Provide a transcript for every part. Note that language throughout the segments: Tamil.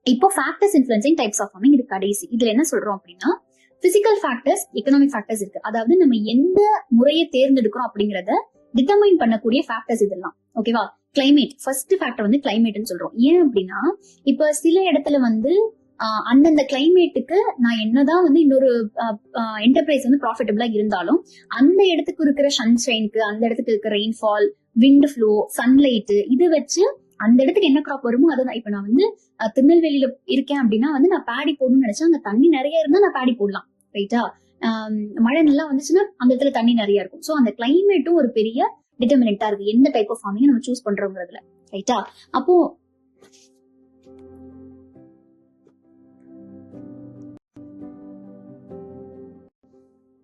இப்போ factors influencing types of farming இது கடைசி. இதுல என்ன சொல்றோம் அப்படின்னா, பிசிக்கல் ஃபேக்டர்ஸ், எக்கனாமிக் ஃபேக்டர்ஸ் இருக்கு. அதாவது நம்ம எந்த முறையை தேர்ந்தெடுக்கிறோம் அப்படிங்கறத டிட்டர்மைன் பண்ணக்கூடிய ஃபேக்டர்ஸ் இதெல்லாம். ஓகேவா? கிளைமேட் ஃபர்ஸ்ட் ஃபேக்டர் வந்து கிளைமேட்னு சொல்றோம். ஏன் அப்படின்னா, இப்ப சில இடத்துல வந்து அந்தந்த கிளைமேட்டுக்கு நான் என்னதான் வந்து இன்னொரு என்டர்பிரைஸ் வந்து ப்ராஃபிட்டபிளா இருந்தாலும் அந்த இடத்துக்கு இருக்கிற சன்ஷைனுக்கு, அந்த இடத்துக்கு இருக்கிற ரெயின்ஃபால், விண்ட் ஃப்ளோ, சன்லைட், இது வச்சு அந்த இடத்துக்கு என்ன கிராப் வருமோ அதை இப்ப நான் வந்து திருநெல்வேலியில இருக்கேன் அப்படின்னா வந்து நான் பேடி போடணும்னு நினைச்சா அங்க தண்ணி நிறைய இருந்தா நான் பேடி போடலாம். ரைட்டா? மழை நல்லா வந்துச்சுன்னா அந்த இடத்துல தண்ணி நிறைய இருக்கும். சோ அந்த கிளைமேட்டும் ஒரு பெரிய டிட்டர்மினெண்டா இருக்கு எந்த டைப் ஆஃப் ஃபார்மிங் நம்ம சூஸ் பண்றோங்கிறதுல. ரைட்டா? அப்போ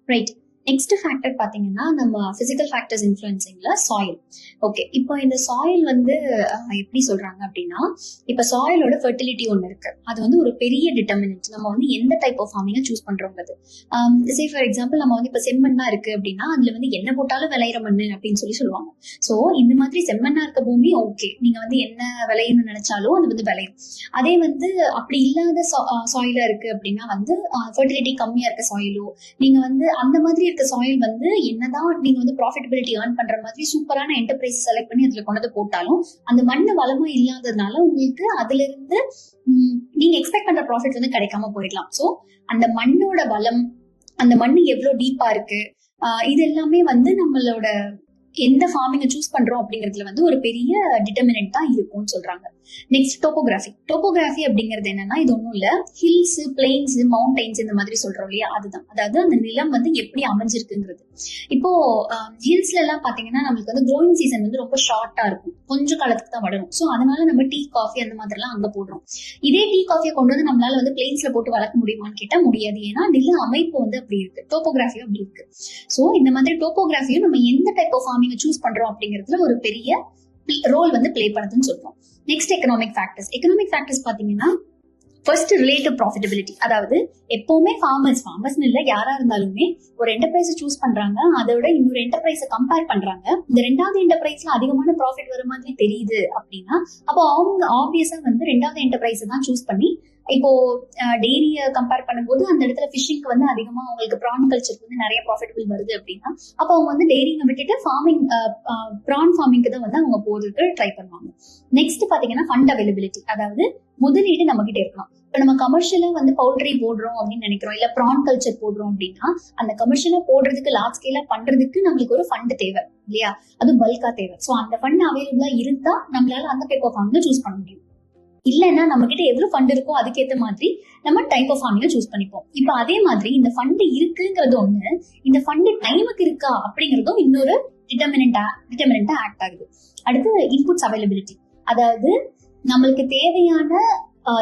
ரைட், நெக்ஸ்ட் ஃபேக்டர் பாத்தீங்கன்னா நம்ம பிசிக்கல் ஃபேக்டர்ஸ் இன்ஃப்ளூயன்சிங்ல சாயில். ஓகே, இப்போ இந்த சாயில் வந்து எப்படி சொல்றாங்க அப்படின்னா, இப்ப சாயிலோட ஃபெர்டிலிட்டி ஒண்ணு இருக்கு. அது வந்து ஒரு பெரிய டிட்டர்மினன்ட் நம்ம வந்து எந்த டைப் ஆஃப் ஃபார்மிங்கை சூஸ் பண்றோங்கிறது. சே ஃபார் எக்ஸாம்பிள் நம்ம வந்து இப்ப செம்மண்ணா இருக்கு அப்படின்னா அதுல வந்து என்ன போட்டாலும் விளையிற மண்ணு அப்படின்னு சொல்லுவாங்க. சோ இந்த மாதிரி செம்மண்ணா இருக்க பூமி ஓகே, நீங்க வந்து என்ன விளையணும்னு நினைச்சாலும் அது வந்து விளையும். அதே வந்து அப்படி இல்லாத சாயிலா இருக்கு அப்படின்னா வந்து ஃபெர்டிலிட்டி கம்மியா இருக்க சாயிலோ, நீங்க வந்து அந்த மாதிரி இருக்க சாயில் வந்து என்னதான் நீங்க வந்து ப்ராஃபிட்டபிலிட்டி ஏர்ன் பண்ற மாதிரி சூப்பரான என்டர்பிரைஸ் செலக்ட் பண்ணி அதுல கொண்டு போட்டாலும் அந்த மண்ணு வளமா இல்லாததுனால உங்களுக்கு அதுல இருந்து நீங்க எக்ஸ்பெக்ட் பண்ற ப்ராஃபிட் வந்து கிடைக்காம போயிடலாம். சோ அந்த மண்ணோட வளம், அந்த மண்ணு எவ்வளவு டீப்பா இருக்கு, இது எல்லாமே வந்து நம்மளோட எந்த ஃபார்மிங்கை சூஸ் பண்றோம் அப்படிங்கிறதுல வந்து ஒரு பெரிய டிட்டர்மினன்ட் தான் இருக்கும்னு சொல்றாங்க. Next topography. டோபோகிராஃபி அப்படிங்கிறது என்னன்னா, இது ஒன்றும் இல்ல, ஹில்ஸ், பிளெயின்ஸ், மவுண்டைன்ஸ் இந்த மாதிரி சொல்றோம் இல்லையா, அதுதான். அதாவது அந்த நிலம் வந்து எப்படி அமைஞ்சிருக்குங்கிறது. இப்போ ஹில்ஸ்ல எல்லாம் பாத்தீங்கன்னா நம்மளுக்கு வந்து க்ரோயிங் சீசன் வந்து ரொம்ப ஷார்ட்டா இருக்கும், கொஞ்சம் காலத்துக்கு தான் வளரும். ஸோ அதனால நம்ம டீ, காஃபி அந்த மாதிரி எல்லாம் அங்க போடுறோம். இதே டீ காஃபியை கொண்டு வந்து நம்மளால வந்து பிளெயின்ஸ்ல போட்டு வளர்க்க முடியுமான்னு கேட்டா முடியாது. ஏன்னா நில அமைப்பு வந்து அப்படி இருக்கு, டோபோகிராஃபி அப்படி இருக்கு. ஸோ இந்த மாதிரி டோபோகிராஃபியும் நம்ம எந்த டைப் ஆஃப் ஃபார்மிங் சூஸ் பண்றோம் அப்படிங்கிறதுல ஒரு பெரிய ரோல் வந்து பிளே பண்ணுதுன்னு சொல்றோம். Next economic factors. Economic factors பாத்தீங்கன்னா ஃபர்ஸ்ட் ரிலேட்டிவ் ப்ராஃபிட்டபிலிட்டி. அதாவது எப்பவுமே ஃபார்மர்ஸ் இல்ல, யாரா இருந்தாலுமே ஒரு என்டர்பிரைஸ் சூஸ் பண்றாங்க, அதோட இன்னொரு என்டர்பிரைஸை கம்பேர் பண்றாங்க. இந்த ரெண்டாவது என்டர்பிரைஸ்ல அதிகமான ப்ராஃபிட் வர மாதிரி தெரியுது அப்படின்னா அப்போ அவங்க ஆப்வியஸா வந்து ரெண்டாவது என்டர்பிரைஸை தான் சூஸ் பண்ணி, இப்போ டெய்ரியை கம்பேர் பண்ணும்போது அந்த இடத்துல ஃபிஷிங்க்கு வந்து அதிகமா அவங்களுக்கு ப்ரான் கல்ச்சருக்கு வந்து நிறைய ப்ராஃபிட்டபிள் வருது அப்படின்னா அப்போ அவங்க வந்து டெய்ரியை விட்டுட்டு ஃபார்மிங், ப்ரான் ஃபார்மிங்க்கு தான் வந்து அவங்க போறதுக்கு ட்ரை பண்ணுவாங்க. நெக்ஸ்ட் பாத்தீங்கன்னா ஃபண்ட் அவைலபிலிட்டி. அதாவது முதலீடு நம்ம கிட்ட இருக்கணும். இப்ப நம்ம கமர்ஷியலா வந்து பவுல்ட்ரி போடுறோம் அப்படின்னு நினைக்கிறோம், இல்ல ப்ரான் கல்ச்சர் போடுறோம் அப்படின்னா அந்த கமர்ஷியலா போடுறதுக்கு, லார்ஜ் ஸ்கேலா பண்றதுக்கு நம்மளுக்கு ஒரு ஃபண்ட் தேவை இல்லையா, அது பல்கா தேவை. சோ அந்த ஃபண்ட் அவைலபிளா இருந்தா நம்மளால அந்த டைப் ஆஃப் ஃபார்மிங் சூஸ் பண்ண முடியும். இல்லைன்னா நம்ம கிட்ட எவ்வளவு ஃபண்ட் இருக்கோ அதுக்கேற்ற மாதிரி நம்ம டைப் ஆஃப் ஃபார்மிங்க சூஸ் பண்ணிப்போம். இப்ப அதே மாதிரி இந்த ஃபண்ட் இருக்குங்கிறது ஒண்ணு, இந்த ஃபண்ட் டைமுக்கு இருக்கா அப்படிங்கறதும் இன்னொரு டிட்டர்மினண்டா ஆக்ட் ஆகுது. அடுத்து இன்புட்ஸ் அவைலபிலிட்டி. அதாவது நம்மளுக்கு தேவையான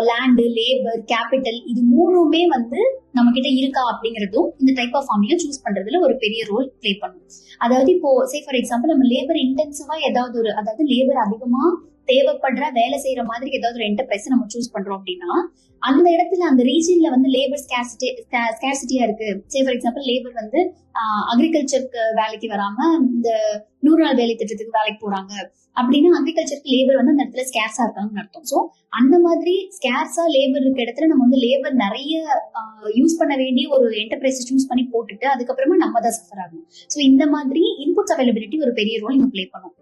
லேண்டு, லேபர், கேபிட்டல், இது மூணுமே வந்து நம்ம கிட்ட இருக்கா அப்படிங்கறதும் இந்த டைப் ஆஃப் ஃபார்மிங்க சூஸ் பண்றதுல ஒரு பெரிய ரோல் பிளே பண்ணும். அதாவது இப்போ சே ஃபார் எக்ஸாம்பிள் நம்ம லேபர் இன்டென்சிவா ஏதாவது ஒரு, அதாவது லேபர் அதிகமா தேவைப்படுற வேலை செய்யற மாதிரி ஏதாவது ஒரு என்டர்பிரைஸ் நம்ம சூஸ் பண்றோம் அப்படின்னா அந்த இடத்துல அந்த ரீஜன்ல வந்து லேபர் ஸ்கேர்சிட்டியா இருக்கு. சே ஃபார் எக்ஸாம்பிள் லேபர் வந்து அக்ரிகல்ச்சருக்கு வேலைக்கு வராம இந்த 100 நாள் வேலை திட்டத்துக்கு வேலைக்கு போறாங்க அப்படின்னா அக்ரிகல்ச்சருக்கு லேபர் வந்து அந்த இடத்துல ஸ்கேர்ஸா இருக்காங்கன்னு அர்த்தம். ஸோ அந்த மாதிரி ஸ்கேர்ஸா லேபர் இருக்க இடத்துல நம்ம வந்து லேபர் நிறைய யூஸ் பண்ண வேண்டிய ஒரு என்டர்பிரைஸ் சூஸ் பண்ணி போட்டுட்டு அதுக்கப்புறமா நம்ம தான் சஃபர் ஆகணும். ஸோ இந்த மாதிரி இன்புட்ஸ் அவைலபிலிட்டி ஒரு பெரிய ரோல் இங்க பிளே பண்ணும்.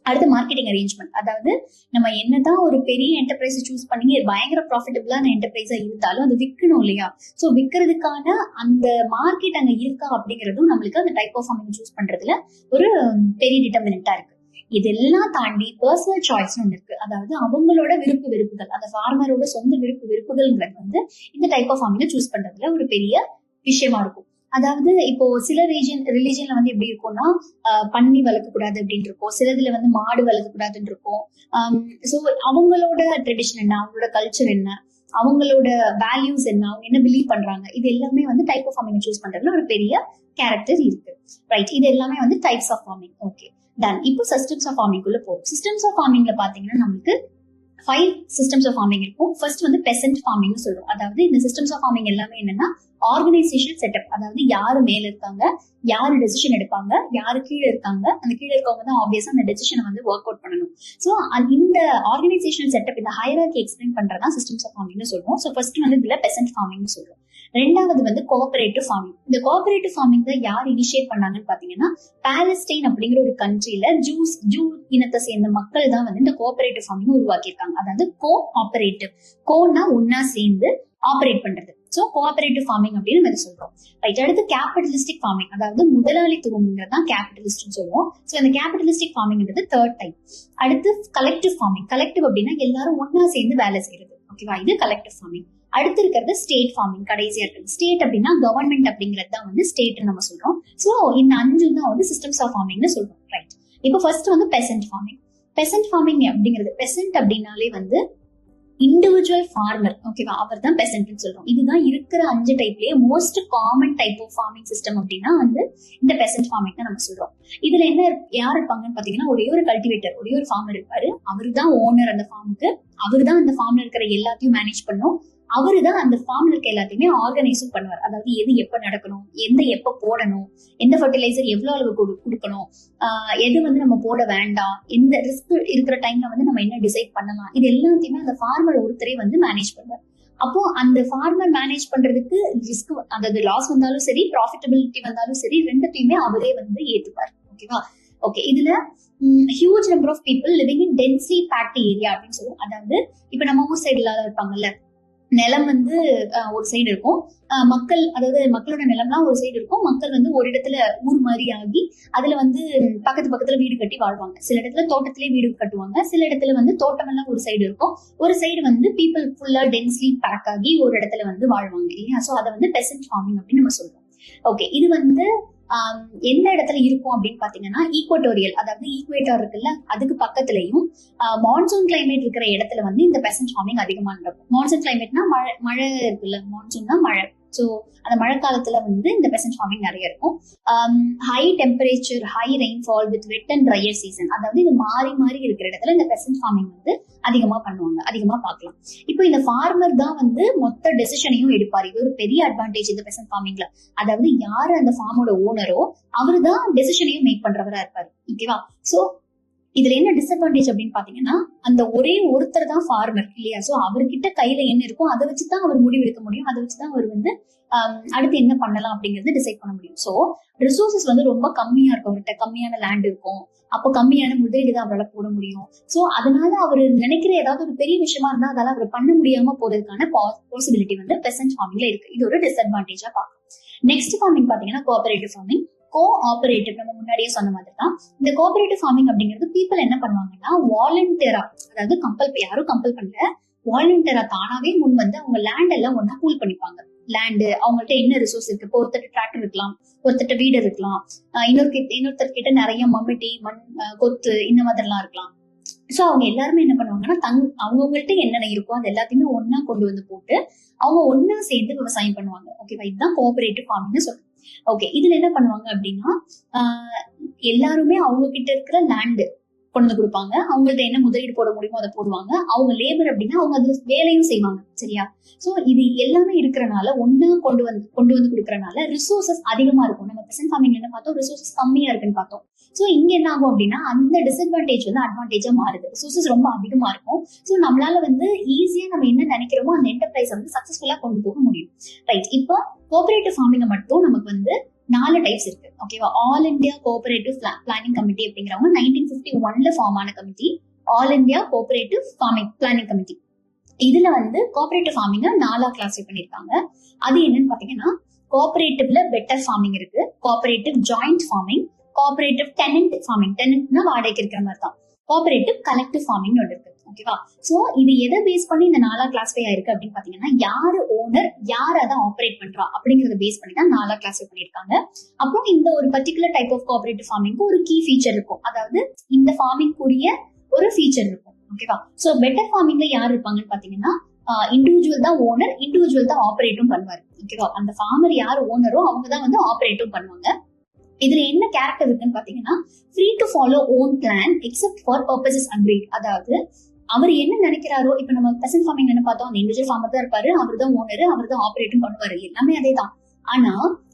அடுத்து மார்க்கெட்டிங் அரேஞ்ச்மெண்ட். அதாவது நம்ம என்னதான் ஒரு பெரிய என்டர்பிரைஸ் சூஸ் பண்ணி பயங்கர ப்ராஃபிட்டபிளான என்டர்பிரைஸா இருந்தாலும் அது விற்கணும் இல்லையா. ஸோ விற்கிறதுக்கான அந்த மார்க்கெட் அங்க இருக்கா அப்படிங்கிறதும் நம்மளுக்கு அந்த டைப் ஆஃப் ஃபார்மிங் சூஸ் பண்றதுல ஒரு பெரிய டிட்டர்மினண்டா இருக்கு. இதெல்லாம் தாண்டி பர்சனல் சாய்ஸ் ஒன்று இருக்கு. அதாவது அவங்களோட விருப்பு வெறுப்புகள், அந்த ஃபார்மரோட சொந்த விருப்பு வெறுப்புகள்ங்கிறது வந்து இந்த டைப் ஆஃப் ஃபார்மிங் சூஸ் பண்றதுல ஒரு பெரிய விஷயமா இருக்கும். அதாவது இப்போ சில ரிலிஜன்ல வந்து எப்படி இருக்கும்னா பன்னி வளர்க்கக்கூடாது அப்படின்னு இருக்கும், சிலதுல வந்து மாடு வளர்க்கக்கூடாதுன்னு இருக்கும். ஸோ அவங்களோட ட்ரெடிஷன் என்ன, அவங்களோட கல்ச்சர் என்ன, அவங்களோட வேல்யூஸ் என்ன, அவங்க என்ன பிலீவ் பண்றாங்க, இது எல்லாமே வந்து டைப் ஆஃப் ஃபார்மிங் சூஸ் பண்றதுல ஒரு பெரிய கேரக்டர் இருக்கு. ரைட், இது எல்லாமே வந்து types of farming. Okay done. இப்போ சிஸ்டம்ஸ் ஆஃப் ஃபார்மிங் குள்ள போகும். சிஸ்டம்ஸ் ஆஃப் ஃபார்மிங்ல பாத்தீங்கன்னா நமக்கு 5 சிஸ்டம்ஸ் ஆஃப் ஃபார்மிங் இருக்கும். ஃபர்ஸ்ட் வந்து பெசன்ட் ஃபார்மிங் சொல்றோம். அதாவது இந்த சிஸ்டம்ஸ் ஆஃப் ஃபார்மிங் எல்லாமே என்னன்னா ஆர்கனைசேஷன் செட்டப், அதாவது யாரு மேல இருக்காங்க, யாரு டெசிஷன் எடுப்பாங்க, யாரு கீழே இருக்காங்க, அந்த கீழே இருக்கவங்க தான் ஆப்வியஸா அந்த டெசிஷனை வந்து ஒர்க் அவுட் பண்ணணும். ஸோ இந்த ஆர்கனைசேஷனல் செட்டப், இந்த ஹைரார்கி எக்ஸ்பிளைன் பண்றதா சிஸ்டம்ஸ் ஆஃப் ஃபார்மிங்னு சொல்லுவோம். ஸோ ஃபர்ஸ்ட் வந்து இதுல பெசன்ட் ஃபார்மிங்னு சொல்றோம். ரெண்டாவது வந்து கோஆபரேட்டிவ் ஃபார்மிங். இந்த கோஆபரேட்டிவ் ஃபார்மிங் தான் யார் இனிஷியேட் பண்ணாங்கன்னு பாத்தீங்கன்னா, பாலஸ்டைன் அப்படிங்கிற ஒரு கண்ட்ரில ஜூ இனத்தை சேர்ந்த மக்கள் தான் வந்து இந்த கோஆபரேட்டிவ் ஃபார்மிங் உருவாக்கியிருக்காங்க. அதாவது கோஆபரேட்டிவ், கோன்னா ஒன்னா சேர்ந்து ஆபரேட் பண்றது. சோ கோஆபரேட்டிவ் ஃபார்மிங் அப்படின்னு நம்ம சொல்றோம். ரைட். அடுத்து கேபிட்டலிஸ்டிக் ஃபார்மிங், அதாவது முதலாளித்துவம்ங்கிறது தான் கேபிட்டலிஸ்ட் சொல்லுவோம். சோ இந்த கேபிட்டலிஸ்டிக் ஃபார்மிங்கிறது தேர்ட் டைப். அடுத்து கலெக்டிவ் ஃபார்மிங். கலெக்டிவ் அப்படின்னா எல்லாரும் ஒன்னா சேர்ந்து வேலை செய்யறது. ஓகேவா, இது கலெக்டிவ் ஃபார்மிங். அடுத்து இருக்கிறது ஸ்டேட் ஃபார்மிங், கடைசியா இருக்குது. ஸ்டேட் அப்படின்னா கவர்மெண்ட் அப்படிங்கிறது தான் வந்து ஸ்டேட் நம்ம சொல்றோம். சோ இந்த 5 தான் வந்து சிஸ்டம்ஸ் ஆஃப் ஃபார்மிங்னு சொல்றோம். ரைட். இப்போ ஃபர்ஸ்ட் வந்து பெசன்ட் ஃபார்மிங். பெசன்ட் ஃபார்மிங் அப்படிங்கிறது, பெசன்ட் அப்படின்னாலே வந்து இண்டிவிஜுவல் ஃபார்மர். ஓகேவா, அவர் தான் பெசன்ட்னு சொல்றோம். இதுதான் இருக்கிற 5 டைப்லயே most common type of farming system அப்படின்னா வந்து இந்த பெசன்ட் ஃபார்மிங் தான் நம்ம சொல்றோம். இதுல என்ன யார் இருப்பாங்கன்னு பாத்தீங்கன்னா, ஒரே ஒரு கல்டிவேட்டர், ஒரே ஒரு ஃபார்மர் இருப்பாரு. அவரு தான் ஓனர் அந்த ஃபார்முக்கு. அவரு தான் அந்த ஃபார்ம்ல இருக்கிற எல்லாத்தையும் மேனேஜ் பண்ணும். அவரு தான் அந்த ஃபார்ம்ல இருக்க எல்லாத்தையுமே ஆர்கனைஸும் பண்ணுவார். அதாவது எது எப்ப நடக்கணும், எந்த எப்ப போடணும், எந்த ஃபர்டிலைசர் எவ்வளவு அளவு கொடுக்கணும், எது வந்து நம்ம போட வேண்டாம், எந்த ரிஸ்க் இருக்கிற டைம்ல வந்து நம்ம என்ன டிசைட் பண்ணலாம், இது எல்லாத்தையுமே அந்த ஃபார்மர் ஒருத்தரே வந்து மேனேஜ் பண்ணுவார். அப்போ அந்த ஃபார்மர் மேனேஜ் பண்றதுக்கு ரிஸ்க், அதாவது லாஸ் வந்தாலும் சரி, ப்ராஃபிட்டபிலிட்டி வந்தாலும் சரி, ரெண்டுத்தையுமே அவரே வந்து ஏத்துப்பார். ஓகேவா. ஓகே. இதுல huge number of people living in densely packed area அப்படின்னு சொல்லுவோம். அதாவது இப்ப நம்ம ஊர் சைடுல இருப்பாங்கல்ல, நிலம் வந்து ஒரு சைடு இருக்கும், மக்கள், அதாவது மக்களோட நிலம்லாம் ஒரு சைடு இருக்கும், மக்கள் வந்து ஒரு இடத்துல ஊர் மாதிரி ஆகி அதுல வந்து பக்கத்துல வீடு கட்டி வாழ்வாங்க. சில இடத்துல தோட்டத்திலே வீடு கட்டுவாங்க, சில இடத்துல வந்து தோட்டம் எல்லாம் ஒரு சைடு இருக்கும், ஒரு சைடு வந்து பீப்புள் ஃபுல்லா டென்ஸ்லி பேக் ஆகி ஒரு இடத்துல வந்து வாழ்வாங்க இல்லையா. சோ அதை வந்து பெசன்ட் ஃபார்மிங் அப்படின்னு நம்ம சொல்றோம். ஓகே. இது வந்து எந்த இடத்துல இருக்கும் அப்படின்னு பாத்தீங்கன்னா, ஈக்வட்டோரியல், அதாவது ஈக்வேட்டர் இருக்குல்ல, அதுக்கு பக்கத்துலயும் மான்சூன் கிளைமேட் இருக்கிற இடத்துல வந்து இந்த பெசன்ட் ஃபார்மிங் அதிகமா நடக்கும். மான்சூன் கிளைமேட்னா மழை இருக்குல்ல, மான்சூன்னா மழை. ஸோ அந்த மழை காலத்துல வந்து இந்த பெசன்ட் ஃபார்மிங் நிறைய இருக்கும். High temperature, high rainfall with wet and dryer season, அதாவது இது மாறி மாறி இருக்கிற இடத்துல இந்த பெசன்ட் ஃபார்மிங் வந்து அதிகமா பண்ணுவாங்க, அதிகமா பார்க்கலாம். இப்போ இந்த ஃபார்மர் தான் வந்து மொத்த டெசிஷனையும் எடுப்பாரு. இது ஒரு பெரிய அட்வான்டேஜ் இந்த பெசன்ட் ஃபார்மிங்ல. அதாவது யாரு அந்த ஃபார்மோட ஓனரோ அவரு தான் டெசிஷனையும் மேக் பண்றவரா இருப்பாரு. ஓகேவா. சோ இதுல என்ன டிஸ்அட்வான்டேஜ் அப்படின்னு பாத்தீங்கன்னா, அந்த ஒரே ஒருத்தர் தான் ஃபார்மர் இல்லையா. சோ அவர்கிட்ட கையில என்ன இருக்கும் அதை வச்சுதான் அவர் முடிவு எடுக்க முடியும். அதை வச்சுதான் அவர் வந்து அடுத்து என்ன பண்ணலாம் அப்படிங்கறது டிசைட் பண்ண முடியும். சோ ரிசோர்சஸ் வந்து ரொம்ப கம்மியா இருக்கும் அவர்கிட்ட, கம்மியான லேண்ட் இருக்கும், அப்போ கம்மியான முதலீடு தான் அவரால் போட முடியும். சோ அதனால அவர் நினைக்கிற ஏதாவது ஒரு பெரிய விஷயமா இருந்தா அதால அவர் பண்ண முடியாம போறதுக்கான பாசிபிலிட்டி வந்து பெசன்ட் ஃபார்மிங்ல இருக்கு. இது ஒரு டிஸ்அட்வான்டேஜா பார்க்கலாம். நெக்ஸ்ட் ஃபார்மிங் பாத்தீங்கன்னா கோஆபரேட்டிவ் ஃபார்மிங். கோஆபரேட்டிவ் நம்ம முன்னாடியே சொன்ன மாதிரி தான். இந்த கோஆபரேட்டிவ் ஃபார்மிங் அப்படிங்கிறது பீப்புள் என்ன பண்ணுவாங்கன்னா, வாலண்டியரா, அதாவது யாரும் கம்பல் பண்ணல, வாலண்டியரா தானாவே முன் வந்து அவங்க லேண்ட் எல்லாம் ஒன்னா கூல் பண்ணிப்பாங்க. லேண்டு அவங்கள்ட்ட என்ன ரிசோர்ஸ் இருக்கு, இப்போ ஒருத்தர் டிராக்டர் இருக்கலாம், ஒருத்தர் வீடு இருக்கலாம், இன்னொருத்தர் கிட்ட நிறைய மம்மிட்டி, மண், கொத்து இந்த மாதிரிலாம் இருக்கலாம். சோ அவங்க எல்லாருமே என்ன பண்ணுவாங்கன்னா, அவங்கவுங்கள்ட்ட என்னென்ன இருக்கோ அது எல்லாத்தையுமே ஒன்னா கொண்டு வந்து போட்டு அவங்க ஒன்னா சேர்ந்து விவசாயம் பண்ணுவாங்க. ஓகேவா. இதுதான் கோஆபரேட்டிவ் ஃபார்மிங்னு சொல்றோம். ஓகே. இதுல என்ன பண்ணுவாங்க அப்படின்னா, எல்லாருமே அவங்க கிட்ட இருக்கிற லேண்டு கொண்டு கொடுப்பாங்க, அவங்கள்ட்ட என்ன முதலீடு போட முடியுமோ அதை போடுவாங்க. அவங்க லேபர் அப்படின்னா அவங்க அதுல வேலையும் செய்வாங்க. சரியா. சோ இது எல்லாமே இருக்கிறனால, ஒன்னா கொண்டு வந்து கொடுக்கறனால ரிசோர்சஸ் அதிகமா இருக்கும். நம்ம பெசன்ட் ஃபார்மிங்ல என்ன பார்த்தோம், ரிசோர்சஸ் கம்மியா இருக்குன்னு பார்த்தோம். சோ இங்க என்ன ஆகும் அப்படின்னா, அந்த டிஸ்அட்வான்டேஜ் வந்து அட்வான்டேஜா மாறுது. ரிசோர்சஸ் ரொம்ப அதிகமா இருக்கும். சோ நம்மளால வந்து ஈஸியா நம்ம என்ன நினைக்கிறோமோ அந்த என்டர்பிரைஸ் வந்து சக்சஸ்ஃபுல்லா கொண்டு போக முடியும். ரைட். இப்போ கோஆபரேட்டிவ் ஃபார்மிங் மட்டும் நமக்கு வந்து 4 டைப்ஸ் இருக்கு. ஓகேவா. All India cooperative planning committee அப்படிங்கிறவங்க 1951ல ஃபார்ம் ஆன committee, all India cooperative farming planning committee. இதுல வந்து கோஆபரேட்டிவ் ஃபார்மிங்க 4 கிளாஸிஃபை பண்ணிருக்காங்க. அது என்னன்னு பாத்தீங்கன்னா, கோஆபரேட்டிவ்ல பெட்டர் ஃபார்மிங் இருக்கு, cooperative joint farming, cooperative tenant farming, டெனன்ட்னா வாடகைக்கு இருக்கிற மாதிரி தான், கோஆபரேட்டிவ் கலெக்டிவ் ஃபார்மிங் ஒன்று இருக்கு. ஓகேவா. சோ இது எதை பேஸ் பண்ணி இந்த 4 கிளாஸிஃபை ஆயிருக்கு அப்படின்னு பாத்தீங்கன்னா, யாரு ஓனர், யார் அதை ஆபரேட் பண்றா அப்படிங்கறத பேஸ் பண்ணி தான் 4 கிளாஸிஃபை பண்ணிருக்காங்க. அப்புறம் இந்த ஒரு பர்டிகுலர் டைப் ஆஃப் கோஆபரேட்டிவ் ஃபார்மிங்க்கு ஒரு கீ ஃபீச்சர் இருக்கும், அதாவது இந்த ஃபார்மிங்குரிய ஒரு ஃபீச்சர் இருக்கும். ஓகேவா. சோ பெட்டர் ஃபார்மிங்ல யார் இருப்பாங்கன்னு பாத்தீங்கன்னா, இண்டிவிஜுவல் தான் ஓனர், இண்டிவிஜுவல் தான் ஆபரேட்டும் பண்ணுவாரு. ஓகேவா. அந்த ஃபார்மர் யார் ஓனரோ அவங்க தான் வந்து ஆபரேட்டும் பண்ணுவாங்க. இதுல என்ன கேரக்டர் இருக்குன்னு பாத்தீங்கன்னா, free to follow own plan except for purposes agreed. அதாவது அவர் என்ன நினைக்கிறாரோ, இப்ப நம்ம பெசன்ட் ஃபார்மிங் என்ன பார்த்தோம், அந்த இண்டிவிஜுவல் ஃபார்மர் தான் இருப்பாரு, அவர் தான் ஓனர், அவர் தான் ஆபரேட்டும் பண்ணுவாரு, எல்லாமே அதே தான். ஆனா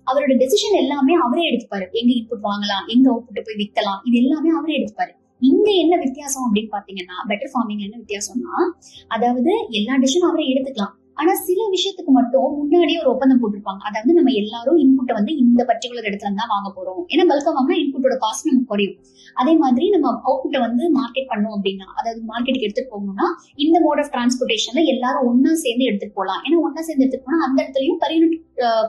அவரோட டெசிஷன் எல்லாமே அவரே எடுத்துப்பாரு. எங்க இன்புட் வாங்கலாம், எங்க அவுட்புட் போய் விற்கலாம், இது எல்லாமே அவரே எடுத்துப்பாரு. இங்க என்ன வித்தியாசம் அப்படின்னு பாத்தீங்கன்னா, பெட்டர் ஃபார்மிங் என்ன வித்தியாசம்னா, அதாவது எல்லா டிசிஷனும் அவரே எடுத்துக்கலாம். ஆனா சில விஷயத்துக்கு மட்டும் முன்னாடியே ஒரு ஒப்பந்தம் போட்டிருப்பாங்க. அதாவது நம்ம எல்லாரும் இன்புட்டை வந்து இந்த பர்டிகுலர் இடத்துல தான் வாங்க போறோம். ஏன்னா பல்கா வாங்கினா இன்புட்டோட காஸ்ட் நமக்கு குறையும். அதே மாதிரி நம்ம அவுட்புட்டை வந்து மார்க்கெட் பண்ணோம் அப்படின்னா, அதாவது மார்க்கெட்டுக்கு எடுத்துட்டு போகணும்னா இந்த மோட் ஆஃப் டிரான்ஸ்போர்டேஷன்ல எல்லாரும் ஒன்னா சேர்ந்து எடுத்துட்டு போகலாம். ஏன்னா ஒன்னா சேர்ந்து எடுத்துட்டு போனா அந்த இடத்துலயும் per unit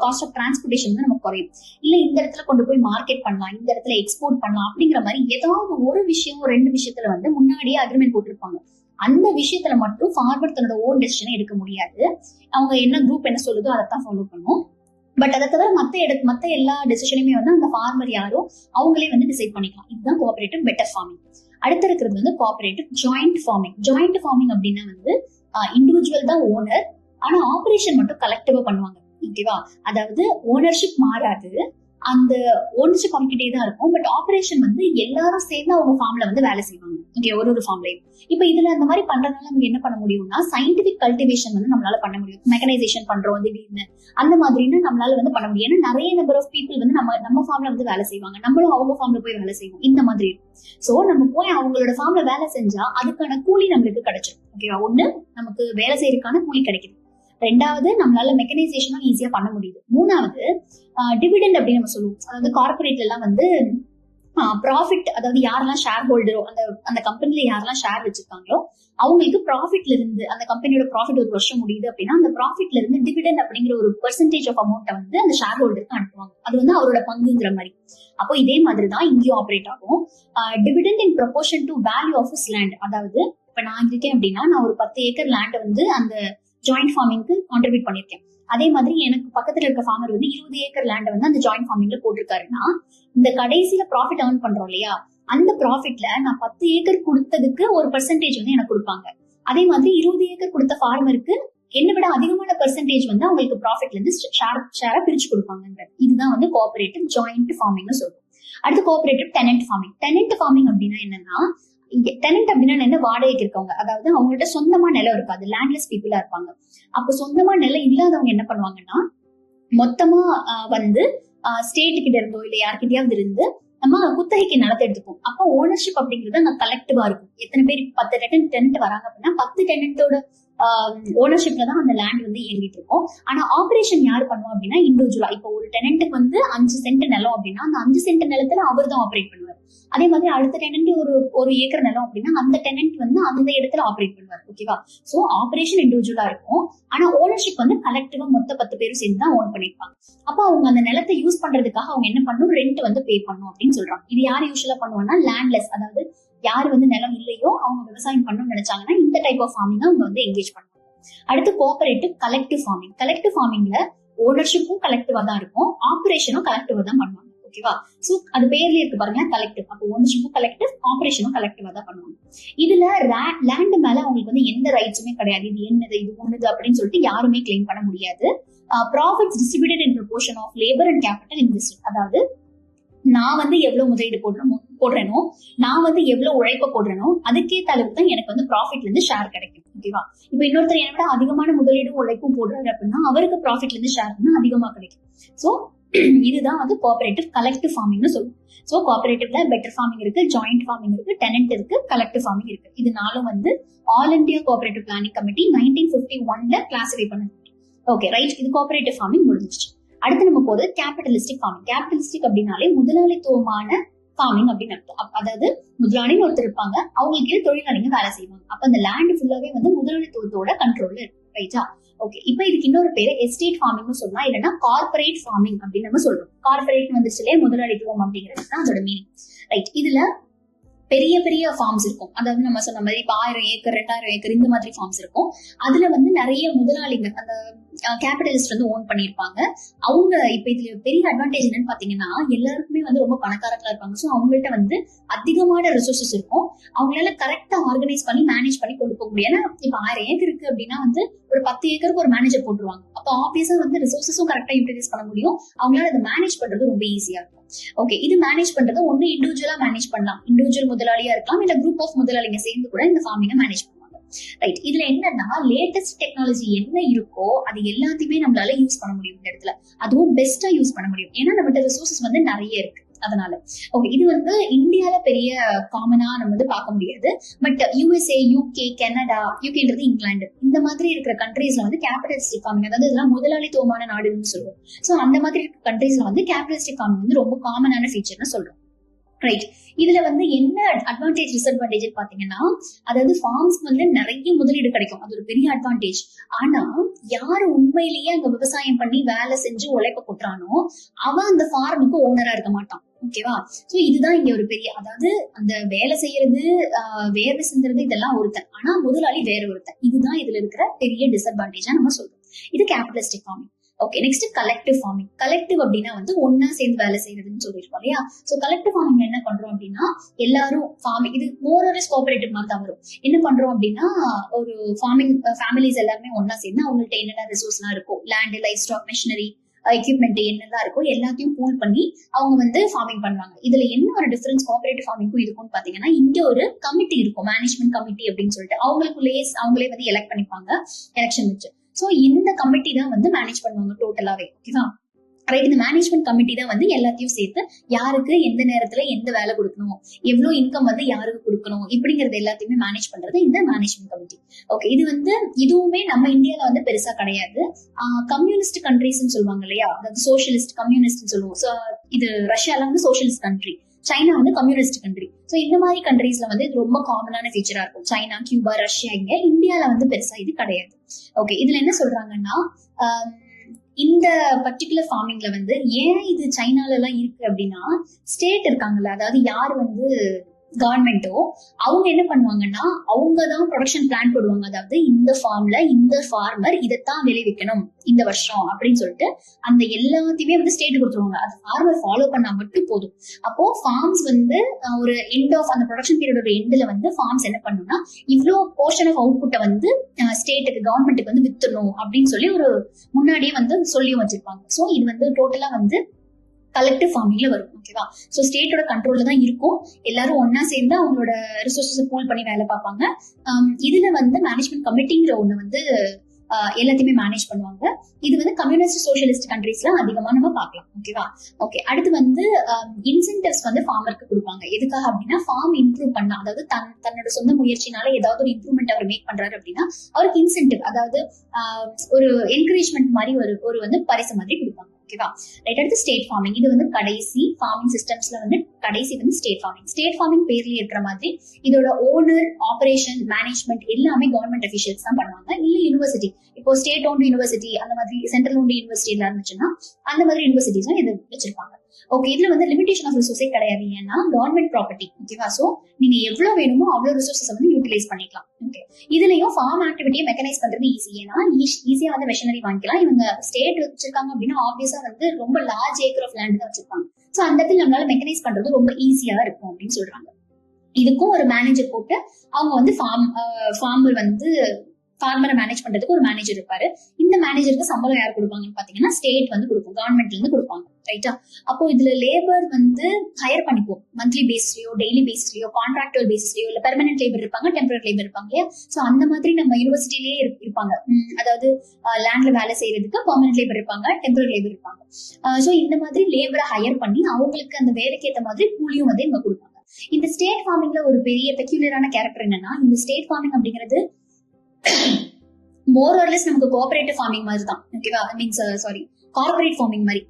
cost of transportation தான் நமக்கு குறையும். இல்ல இந்த இடத்துல கொண்டு போய் மார்க்கெட் பண்ணலாம், இந்த இடத்துல எக்ஸ்போர்ட் பண்ணலாம் அப்படிங்கிற மாதிரி ஏதாவது ஒரு விஷயம், ரெண்டு விஷயத்துல வந்து முன்னாடியே அக்ரிமெண்ட் போட்டிருப்பாங்க. அந்த விஷயத்துல மட்டும் ஃபார்மர் தன்னோட ஓன் டெசிஷனை எடுக்க முடியாது. அவங்க என்ன குரூப் என்ன சொல்லுதோ அதைத்தான் ஃபாலோ பண்ணும். பட் அதை தவிர மத்த எல்லா டெசிஷனுமே வந்து அந்த ஃபார்மர் யாரோ அவங்களே வந்து டிசைட் பண்ணிக்கலாம். இதுதான் கோஆபரேட்டிவ் பெட்டர் ஃபார்மிங். அடுத்து இருக்கிறது வந்து cooperative joint farming. Joint farming அப்படின்னா வந்து இண்டிவிஜுவல் தான் ஓனர், ஆனா ஆபரேஷன் மட்டும் கலெக்டிவா பண்ணுவாங்க. ஓகேவா? அதாவது ஓனர்ஷிப் மாறாது, அந்த ஓனர்ஷிப் அவங்ககிட்டே தான் இருக்கும். பட் ஆபரேஷன் வந்து எல்லாரும் சேர்ந்து அவங்க ஃபார்ம்ல வந்து வேலை செய்வாங்க. ஓகே, ஒரு ஃபார்ம்லயும். இப்ப இதுல அந்த மாதிரி பண்றதுனால நம்ம என்ன பண்ண முடியும்னா, சயின்டிபிக் கல்டிவேஷன் வந்து நம்மளால பண்ண முடியும். மெக்கனைசேஷன் பண்றோம் திடீர்னு அந்த மாதிரின்னு நம்மளால வந்து பண்ண முடியும். ஏன்னா நிறைய நம்பர் ஆஃப் பீப்புள் வந்து நம்ம ஃபார்ம்ல வந்து வேலை செய்வாங்க, நம்மளும் அவங்க ஃபார்ம்ல போய் வேலை செய்வோம். இந்த மாதிரி சோ நம்ம போய் அவங்களோட ஃபார்ம்ல வேலை செஞ்சா அதுக்கான கூலி நம்மளுக்கு கிடைச்சிடும். ஓகேவா? ஒண்ணு, நமக்கு வேலை செய்யறதுக்கான கூலி கிடைக்குது. ரெண்டாவது, நம்மளால மெக்கனைசேஷனும் ஈஸியா பண்ண முடியுது. மூணாவது, டிவிடெண்ட் அப்படின்னு நம்ம சொல்லுவோம். அதாவது கார்பரேட்ல எல்லாம் வந்து ப்ராஃபிட், அதாவது யாரெல்லாம் ஷேர் ஹோல்டரோ அந்த கம்பெனில யாரெல்லாம் ஷேர் வச்சிருக்காங்களோ அவங்களுக்கு ப்ராஃபிட்ல இருந்து, அந்த கம்பெனியோட ப்ராஃபிட் ஒரு வருஷம் முடியுது அப்படின்னா அந்த ப்ராஃபிட்ல இருந்து டிவிடெண்ட் அப்படிங்கிற ஒரு பெர்சன்டேஜ் ஆஃப் அமௌண்ட்டை வந்து அந்த ஷேர் ஹோல்டருக்கு அனுப்புவாங்க. அது வந்து அவரோட பங்குங்கிற மாதிரி. அப்போ இதே மாதிரி தான் இங்கேயும் ஆப்ரேட் ஆகும். Dividend in proportion to value of his land. அதாவது இப்ப நான் இருக்கேன் அப்படின்னா நான் ஒரு 10 ஏக்கர் லேண்டை வந்து அந்த ஜாயிண்ட் ஃபார்மிங்க்கு கான்ட்ரிபியூட் பண்ணிருக்கேன். அதே மாதிரி எனக்கு பக்கத்துல இருக்க ஃபார்மர் வந்து 20 ஏக்கர் லேண்டை வந்து அந்த ஜாயிண்ட் ஃபார்மிங்ல போட்டிருக்காருன்னா, இந்த கடைசியில ப்ராஃபிட் ஏர்ன் பண்றோம் இல்லையா, அந்த ப்ராஃபிட்ல நான் 10 ஏக்கர் கொடுத்ததுக்கு ஒரு பெர்சன்டேஜ் வந்து எனக்கு கொடுப்பாங்க. அதே மாதிரி 20 ஏக்கர் கொடுத்த ஃபார்மருக்கு என்னை விட அதிகமான பெர்சன்டேஜ் வந்து அவங்களுக்கு ப்ராஃபிட்ல இருந்து ஷேரா பிரிச்சு கொடுப்பாங்க. இதுதான் வந்து கோஆபரேட்டிவ் ஜாயிண்ட் ஃபார்மிங்னு சொல்றோம். அடுத்து cooperative tenant farming. Tenant farming அப்படின்னா என்னன்னா, டெனன்ட் அப்படின்னா என்ன, வாடகைக்கு இருக்கவங்க. அதாவது அவங்கள்ட்ட சொந்தமா நிலம் இருக்காது, லேண்ட்லெஸ் பீப்புளா இருப்பாங்க. அப்போ சொந்தமா நிலம் இல்லாதவங்க என்ன பண்ணுவாங்கன்னா, மொத்தமா வந்து ஸ்டேட் கிட்ட இருந்தோ இல்ல யார்கிட்டயாவது இருந்து நம்ம குத்தகைக்கு நிலத்தை எடுத்துப்போம். அப்போ ஓனர்ஷிப் அப்படிங்கிறது அங்க கலெக்டிவா இருக்கும். எத்தனை பேர் 10 டெனன்ட் வராங்க அப்படின்னா 10 டெனன்ட்டோட ஓனர்ஷிப்ல தான் அந்த லேண்ட் வந்து இயங்கிட்டு இருக்கும். ஆனா ஆபரேஷன் யார் பண்ணுவோம் அப்படின்னா இண்டிவிஜுவலா. இப்போ ஒரு டெனன்ட்டுக்கு வந்து 5 சென்ட் நிலம் அப்படின்னா அந்த 5 சென்ட் நிலத்துல அவர் தான் ஆப்ரேட் பண்ணுவார். அதே மாதிரி அடுத்த டெனன்ட் ஒரு ஏக்கர் நிலம் அப்படின்னா அந்த டெனன்ட் வந்து அந்த இடத்துல ஆப்ரேட் பண்ணுவார். ஓகேவா? சோ ஆபரேஷன் இண்டிவிஜுவலா இருக்கும், ஆனா ஓனர்ஷிப் வந்து கலெக்டிவா மொத்த 10 பேரும் சேர்ந்து தான் ஓன் பண்ணிருப்பாங்க. அப்போ அவங்க அந்த நிலத்தை யூஸ் பண்றதுக்காக அவங்க என்ன பண்ணும், ரெண்ட் வந்து பே பண்ணும் அப்படின்னு சொல்றாங்க. இது யார் யூஸ்வலா பண்ணுவாங்கன்னா லேண்ட்லெஸ், அதாவது யார் வந்து நிலம் இல்லையோ அவங்க விவசாயம் பண்ணணும்னு நினைச்சாங்கன்னா இந்த டைப் ஆஃப் ஃபார்மிங் அவங்க வந்து என்கேஜ் பண்ணுவாங்க. அடுத்து கோஆபரேட்டிவ் கலெக்டிவ் ஃபார்மிங். கலெக்டிவ் ஃபார்மிங்ல ஓனர்ஷிப்பும் கலெக்டிவா தான் இருக்கும், ஆபரேஷனும் கலெக்டிவா தான் பண்ணுவாங்க. ஓகேவா? சோ அது பேர்லயே இருக்கு பாருங்க, கலெக்டிவ். அப்போ ஓனர்ஷிப்பும் கலெக்டிவ், ஆபரேஷனும் கலெக்டிவா தான் பண்ணுவாங்க. இதுல லேண்ட் மேல அவங்களுக்கு வந்து எந்த ரைட்ஸுமே கிடையாது. இது என்னது, இது ஒண்ணுது அப்படின்னு சொல்லிட்டு யாருமே கிளைம் பண்ண முடியாது. Profits distributed in proportion of labour and capital invested. அதாவது நான் வந்து எவ்வளவு முதலீடு போடுறேனோ, நான் வந்து எவ்வளவு உழைப்ப போடுறேனோ அதுக்கேற்ற அளவுக்கு தான் எனக்கு வந்து ப்ராஃபிட்ல இருந்து ஷேர் கிடைக்கும். ஓகேவா? இப்ப இன்னொருத்தர் என்னை விட அதிகமான முதலீடும் உழைப்பும் போடுறாரு அப்படின்னா அவருக்கு ப்ராஃபிட்ல இருந்து ஷேர் வந்து அதிகமா கிடைக்கும். சோ இதுதான் வந்து கோஆபரேட்டிவ் கலெக்டிவ் ஃபார்மிங்னு சொல்லுவோம். சோ கோஆபரேட்டிவ்ல பெட்டர் ஃபார்மிங் இருக்கு, ஜாயிண்ட் ஃபார்மிங் இருக்கு, டெனன்ட் இருக்கு, கலெக்டிவ் ஃபார்மிங் இருக்கு. இது நாலும் வந்து all India cooperative planning committee 1951ல கிளாசிஃபை பண்ணது. ஓகே ரைட், இது கோஆபரேட்டிவ் ஃபார்மிங் முடிஞ்சிச்சு. அடுத்து நம்ம போது கேபிட்டலிஸ்டிக் ஃபார்மிங். கேபிட்டலிஸ்டிக் அப்படின்னாலே முதலாளித்துவமான ஃபார்மிங் அப்படின்னு அர்த்தம். அதாவது முதலாளின்னு ஒருத்தர் இருப்பாங்க, அவங்களுக்கு கீழே தொழிலாளிங்க வேலை செய்வாங்க. அப்ப அந்த லேண்ட் ஃபுல்லாவே வந்து முதலாளித்துவத்தோட கண்ட்ரோல்ல இருக்கு. ரைட்டா? ஓகே, இப்ப இதுக்கு இன்னொரு பேரு எஸ்டேட் ஃபார்மிங்னு சொல்லலாம், இல்லைன்னா கார்பரேட் ஃபார்மிங் அப்படின்னு நம்ம சொல்றோம். கார்பரேட் வந்துச்சுலே முதலாளித்துவம் அப்படிங்கிறது தான் அதோட மீனிங். ரைட், இதுல பெரிய பெரிய ஃபார்ம்ஸ் இருக்கும். அதாவது நம்ம சொன்ன மாதிரி 1000 ஏக்கர் 2000 ஏக்கர் இந்த மாதிரி ஃபார்ம்ஸ் இருக்கும். அதுல வந்து நிறைய முதலாளிங்க அந்த கேபிட்டலிஸ்ட் வந்து ஓன் பண்ணிருப்பாங்க. அவங்க இப்ப இதுல பெரிய அட்வான்டேஜ் என்னன்னு பாத்தீங்கன்னா எல்லாருக்குமே வந்து ரொம்ப பணக்காரங்களா இருப்பாங்க. சோ அவங்கள்ட்ட வந்து அதிகமான ரிசோர்சஸ் இருக்கும். அவங்களால கரெக்டா ஆர்கனைஸ் பண்ணி மேனேஜ் பண்ணி கொண்டு போக முடியும். ஏன்னா இப்ப 1000 ஏக்கர் இருக்கு அப்படின்னா வந்து ஒரு 10 ஏக்கருக்கு ஒரு மேனேஜர் போட்டுருவாங்க. அப்ப ஆப்வியஸா வந்து ரிசோர்சஸும் கரெக்டா யூட்டிலைஸ் பண்ண முடியும். அவங்களால அதை மேனேஜ் பண்றது ரொம்ப ஈஸியா இருக்கும். ஓகே, இது மேனேஜ் பண்றது ஒண்ணு இண்டிவிஜுவலா மேனேஜ் பண்ணலாம், இண்டிவிஜுவல் முதலாளியா இருக்கலாம், இல்ல குரூப் ஆஃப் முதலாளிங்க சேர்ந்து கூட இந்த ஃபார்மிங்கை மேனேஜ் பண்ணுவாங்க. ரைட். இதுல என்னன்னா லேட்டஸ்ட் டெக்னாலஜி என்ன இருக்கோ அது எல்லாத்தையுமே நம்மளால யூஸ் பண்ண முடியும் இந்த இடத்துல. அதுவும் பெஸ்டா யூஸ் பண்ண முடியும். ஏன்னா நம்மகிட்ட ரிசோர்சஸ் வந்து நிறைய இருக்கு. அதனால ஓகே, இது வந்து இந்தியால பெரிய காமனா நம்ம வந்து பார்க்க முடியாது. பட் யூஎஸ்ஏ, யூகே, கனடா, யூகேன்றது இங்கிலாந்து, இந்த மாதிரி இருக்கிற கண்ட்ரீஸ்ல வந்து கேபிட்டலிஸ்டிக் ஃபார்மிங், அதாவது இதெல்லாம் முதலாளித்துவமான நாடுன்னு சொல்லுவோம். சோ அந்த மாதிரி இருக்க கண்ட்ரீஸ்ல வந்து கேபிட்டலிஸ்டிக் ஃபார்மிங் வந்து ரொம்ப காமனான ஃபீச்சர்னு சொல்றோம். ரைட். இதுல வந்து என்ன அட்வான்டேஜ் டிஸ்அட்வான்டேஜ் பாத்தீங்கன்னா, அதாவது ஃபார்ம்ஸ்க்கு வந்து நிறைய முதலீடு கிடைக்கும், அது ஒரு பெரிய அட்வான்டேஜ். ஆனா யாரு உண்மையிலேயே அங்க விவசாயம் பண்ணி வேலை செஞ்சு உழைப்ப கொட்டுறானோ அவன் அந்த ஃபார்முக்கு ஓனரா இருக்க மாட்டான். ஓகேவா? சோ இதுதான் இங்க ஒரு பெரிய, அதாவது அந்த வேலை செய்யறது, வேர்வை சிந்துறது இதெல்லாம் ஒருத்தன், ஆனா முதலாளி வேற ஒருத்தன். இதுதான் இதுல இருக்கிற பெரிய டிஸ்அட்வான்டேஜா நம்ம சொல்றோம். இது capitalistic farming. Okay, next collective farming. Collective அப்படின்னா வந்து ஒன்னா சேர்ந்து வேலை செய்யறதுன்னு சொல்லிருக்கோம் இல்லையா? சோ கலெக்டிவ் ஃபார்மிங் என்ன பண்றோம் அப்படின்னா, எல்லாரும் ஃபார்மிங், இது மோரலஸ் கோஆபரேட்டிவ் மாதிரி தான் வரும். என்ன பண்றோம் அப்படின்னா, ஒரு ஃபார்மிங் ஃபேமிலிஸ் எல்லாருமே ஒன்னா சேர்ந்து அவங்கள்ட்ட என்னென்ன ரிசோர்ஸ்லாம் இருக்கும், land, livestock, machinery, equipment என்னெல்லாம் இருக்கோ எல்லாத்தையும் பூல் பண்ணி அவங்க வந்து ஃபார்மிங் பண்ணுவாங்க. இதுல என்ன ஒரு டிஃபரன்ஸ் கோஆபரேட்டிவ் ஃபார்மிங்கும் இருக்கும்னு பாத்தீங்கன்னா, இங்க ஒரு கமிட்டி இருக்கும், மேனேஜ்மெண்ட் கமிட்டி அப்படின்னு சொல்லிட்டு அவங்களுக்குள்ளேயே அவங்களே வந்து எலெக்ட் பண்ணிப்பாங்க எலெக்ஷன் வச்சு. சோ இந்த கமிட்டி தான் வந்து மேனேஜ் பண்ணுவாங்க டோட்டலாவே. ஓகேவா? ரைட். இந்த மேனேஜ்மெண்ட் கமிட்டி தான் வந்து எல்லாத்தையும் சேர்த்து யாருக்கு எந்த நேரத்துல எந்த வேலை கொடுக்கணும், எவ்வளவு இன்கம் வந்து யாருக்கு கொடுக்கணும், இப்படிங்கறது எல்லாத்தையுமே மேனேஜ் பண்றது இந்த மேனேஜ்மெண்ட் கமிட்டி. ஓகே, இது வந்து இதுவுமே நம்ம இந்தியால வந்து பெருசா கிடையாது. கம்யூனிஸ்ட் கண்ட்ரிஸ் சொல்லுவாங்க இல்லையா, அதாவது சோசியலிஸ்ட் கம்யூனிஸ்ட் சொல்லுவோம். இது ரஷ்யால வந்து சோசியலிஸ்ட் கண்ட்ரி, சைனா வந்து கம்யூனிஸ்ட் கண்ட்ரி. சோ இந்த மாதிரி கண்ட்ரீஸ்ல வந்து இது ரொம்ப காமனான ஃபீச்சரா இருக்கும். China, Cuba, Russia. இங்க இந்தியால வந்து பெருசா இது கிடையாது. ஓகே, இதுல என்ன சொல்றாங்கன்னா, இந்த பர்டிகுலர் ஃபார்மிங்ல வந்து ஏன் இது சைனால எல்லாம் இருக்கு அப்படின்னா, ஸ்டேட் இருக்காங்கல்ல, அதாவது யார் வந்து கவர்மெண்டோ அவங்க என்ன பண்ணுவாங்கன்னா, அவங்கதான் ப்ரொடக்ஷன் பிளான் போடுவாங்க. அதாவது இந்த ஃபார்ம்ல இந்த ஃபார்மர் இதைத்தான் விளைவிக்கணும் இந்த வருஷம் அப்படின்னு சொல்லிட்டு அந்த எல்லாத்தையுமே வந்து ஸ்டேட் கொடுத்துருவாங்க. அது ஃபார்மர் ஃபாலோ பண்ணா மட்டும் போதும். அப்போ ஃபார்ம்ஸ் வந்து ஒரு எண்ட் ஆஃப் அந்த ப்ரொடக்ஷன் பீரியடோட எண்ட்ல வந்து ஃபார்ம்ஸ் என்ன பண்ணும்னா, இவ்வளோ போர்ஷன் ஆஃப் அவுட்புட்டை வந்து ஸ்டேட்டுக்கு, கவர்மெண்ட்டுக்கு வந்து வித்துடணும் அப்படின்னு சொல்லி ஒரு முன்னாடியே வந்து சொல்லியும் வச்சிருப்பாங்க. சோ இது வந்து டோட்டலா வந்து கலெக்டிவ் ஃபார்மிங்ல வரும். ஓகேவா? சோ ஸ்டேட்டோட கண்ட்ரோல்ல தான் இருக்கும். எல்லாரும் ஒன்னா சேர்ந்து அவங்களோட ரிசோர்சஸ் பூல் பண்ணி வேலை பார்ப்பாங்க. இதுல வந்து மேனேஜ்மெண்ட் கமிட்டிங்கிற ஒண்ணு வந்து எல்லாத்தையுமே மேனேஜ் பண்ணுவாங்க. இது வந்து கம்யூனிஸ்ட் சோசியலிஸ்ட் கண்ட்ரீஸ்ல அதிகமா நம்ம பார்க்கலாம். ஓகேவா? ஓகே, அடுத்து வந்து இன்சென்டிவ்ஸ் வந்து ஃபார்மருக்கு கொடுப்பாங்க. எதுக்காக அப்படின்னா, ஃபார்ம் இம்ப்ரூவ் பண்ணா, அதாவது தன்னோட சொந்த முயற்சினால ஏதாவது ஒரு இம்ப்ரூவ்மெண்ட் அவர் மேக் பண்றாரு அப்படின்னா அவருக்கு இன்சென்டிவ், அதாவது ஒரு என்கரேஜ்மெண்ட் மாதிரி ஒரு வந்து பரிசு மாதிரி கொடுப்பாங்க. ஓகேவா? ரைட். அடுத்து ஸ்டேட் ஃபார்மிங். இது வந்து கடைசி ஃபார்மிங் சிஸ்டம்ஸ்ல வந்து கடைசி வந்து ஸ்டேட் ஃபார்மிங். ஸ்டேட் ஃபார்மிங் பேர்லயே இருக்கிற மாதிரி இதோட ஓனர், ஆபரேஷன், மேனேஜ்மெண்ட் எல்லாமே கவர்மெண்ட் அபிஷியல்ஸ் தான் பண்ணுவாங்க. இல்ல யூனிவர்சிட்டி, இப்போ ஸ்டேட் ஓன்டு யூனிவர்சிட்டி, அந்த மாதிரி சென்ட்ரல் ஓன்டு யூனிவர்சிட்டி எல்லாம் இருந்துச்சுன்னா அந்த மாதிரி யூனிவர்சிட்டிஸும் இது வச்சிருப்பாங்க. ஓகே, இதுல வந்து லிமிடேஷன் ஆஃப் ரிசோர்ஸே கிடையாது. ஏன்னா கவர்மெண்ட் ப்ராப்பர்ட்டி. ஓகேவா? சோ நீங்க எவ்வளவு வேணுமோ அவ்வளவு ரிசோர்ஸஸ் வந்து யூட்டிலைஸ் பண்ணிக்கலாம். ஓகே, இதுலயும் ஃபார்ம் ஆக்டிவிட்டியை மெக்கனைஸ் பண்றது ஈஸி. ஏன்னா ஈஸியா வந்து மெஷினரி வாங்கிக்கலாம். இவங்க ஸ்டேட் வச்சிருக்காங்க அப்படின்னா ஆப்வியஸா வந்து ரொம்ப லார்ஜ் ஏக்கர் ஆஃப் லேண்ட் தான் வச்சிருப்பாங்க. சோ அந்த இடத்துல நம்மளால மெக்கனைஸ் பண்றது ரொம்ப ஈஸியா இருக்கும் அப்படின்னு சொல்றாங்க. இதுக்கும் ஒரு மேனேஜர் போட்டு அவங்க வந்து ஃபார்மர் வந்து ஃபார்மரை மேனேஜ் பண்றதுக்கு ஒரு மேனேஜர் இருப்பாரு. இந்த மேனேஜருக்கு சம்பளம் யார் கொடுப்பாங்கன்னு பாத்தீங்கன்னா ஸ்டேட் வந்து கொடுக்கும், கவர்மெண்ட்ல இருந்து கொடுப்பாங்க. ரைட்டா? அப்போ இதுல லேபர் வந்து ஹையர் பண்ணிப்போம், மந்த்லி பேஸ்லயோ, டெய்லி பேஸ்லயோ, கான்ட்ராக்டுவல் பேஸ்லயோ, இல்ல பெர்மனன்ட் லேபர் இருப்பாங்க, டெம்பரரி லேபர் இருப்பாங்க இல்லையா? சோ அந்த மாதிரி நம்ம யூனிவர்சிட்டிலேயே இருப்பாங்க. அதாவது லேண்ட்ல வேலை செய்யறதுக்கு பெர்மனன்ட் லேபர் இருப்பாங்க, டெம்பரரி லேபர் இருப்பாங்க. சோ இந்த மாதிரி லேபரை ஹையர் பண்ணி அவங்களுக்கு அந்த வேலைக்கு ஏற்ற மாதிரி கூலியும் வந்து இவங்க கொடுப்பாங்க. இந்த ஸ்டேட் ஃபார்மிங்ல ஒரு பெரிய பெக்யூலரான கேரக்டர் என்னன்னா, இந்த ஸ்டேட் ஃபார்மிங் அப்படிங்கிறது மோர் ஆர் லெஸ் நமக்கு கோஆபரேட்டிவ் ஃபார்மிங் மாதிரி தான். ஓகேவா? மீன்ஸ் கார்பரேட் ஃபார்மிங் மாதிரி.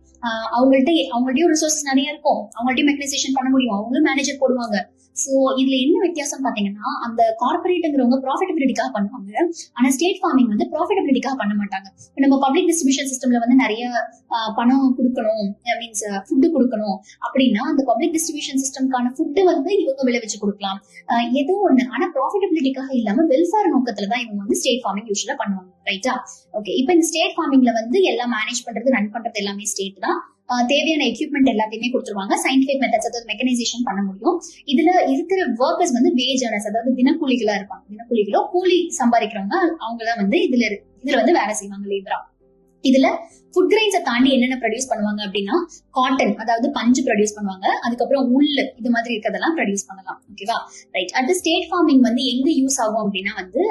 அவங்கள்ட்டயும் ரிசோர்சஸ் நிறைய இருக்கும், அவங்கள்ட்டயும் மெக்கனைசேஷன் பண்ண முடியும், அவங்களும் மேனேஜர் போடுவாங்க. சோ இதுல என்ன வித்தியாசம் பாத்தீங்கன்னா, அந்த கார்பரேட்ங்கிறவங்க ப்ராஃபிட்டபிலிட்டிக்காக பண்ணுவாங்க, ஆனா ஸ்டேட் ஃபார்மிங் வந்து ப்ராஃபிட்டபிலிட்டிக்காக பண்ண மாட்டாங்க. நம்ம பப்ளிக் டிஸ்ட்ரிபியூஷன் சிஸ்டம்ல வந்து நிறைய பணம் கொடுக்கணும், மீன்ஸ் ஃபுட்டு கொடுக்கணும் அப்படின்னா அந்த பப்ளிக் டிஸ்ட்ரிபியூஷன் சிஸ்டம்கான ஃபுட்டு வந்து இவங்க விளைவிச்சு கொடுக்கலாம், ஏதோ ஒண்ணு. ஆனா ப்ராஃபிட்டபிலிட்டிக்காக இல்லாம வெல்ஃபேர் நோக்கத்துல தான் இவங்க வந்து ஸ்டேட் ஃபார்மிங் யூஸ்வலா பண்ணுவாங்க. ரைட்டா? ஓகே, இப்போ இந்த ஸ்டேட் ஃபார்மிங்ல வந்து எல்லாம் மேனேஜ் பண்றது, ரன் பண்றது எல்லாமே ஸ்டேட் தான். தேவையான எக்யூப்மெண்ட் எல்லாத்தையுமே கொடுத்துருவாங்க. சயின்டிபிக் மெத்தட்ஸ், அதாவது மெக்கனைசேஷன் பண்ண முடியும். இதுல இருக்கிற ஒர்க்கர்ஸ் வந்து வேஜ் ஏர்னர்ஸ், அதாவது தினக்கூலிகளா இருப்பாங்க. தினக்கூலிகளோ கூலி சம்பாதிக்கிறவங்க, அவங்க தான் வந்து இதுல வந்து வேலை செய்வாங்க லேபரா. இதுல ஃபுட் கிரெயின்ஸை தாண்டி என்னென்ன ப்ரொடியூஸ் பண்ணுவாங்க அப்படின்னா காட்டன், அதாவது பஞ்சு ப்ரொடியூஸ் பண்ணுவாங்க. அதுக்கப்புறம் உல்லு, இது மாதிரி இருக்கிறதெல்லாம் ப்ரொடியூஸ் பண்ணலாம். ஓகேவா? ரைட். அடுத்து ஸ்டேட் ஃபார்மிங் வந்து எங்க யூஸ் ஆகும் அப்படின்னா வந்து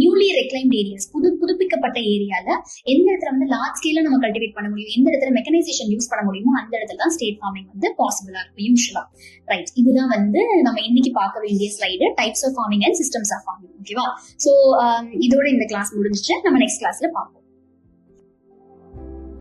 நியூலி ரெக்ளைம்ட் ஏரியாஸ், புதுப்பிக்கப்பட்ட ஏரியால எந்த இடத்துல வந்து லார்ஜ் ஸ்கேல நம்ம கல்டிவேட் பண்ண முடியும், எந்த இடத்துல மெக்கனைசேஷன் யூஸ் பண்ண முடியுமோ அந்த இடத்துல தான் ஸ்டேட் ஃபார்மிங் வந்து பாசிபிளா இருக்கும் யூஸ்வலா. ரைட். இதுதான் வந்து நம்ம இன்னைக்கு பார்க்க வேண்டிய slide, types of farming and systems of farming. ஓகேவா? ஸோ இதோட இந்த கிளாஸ் முடிஞ்சிச்சு. நம்ம நெக்ஸ்ட் கிளாஸ்ல பார்ப்போம்.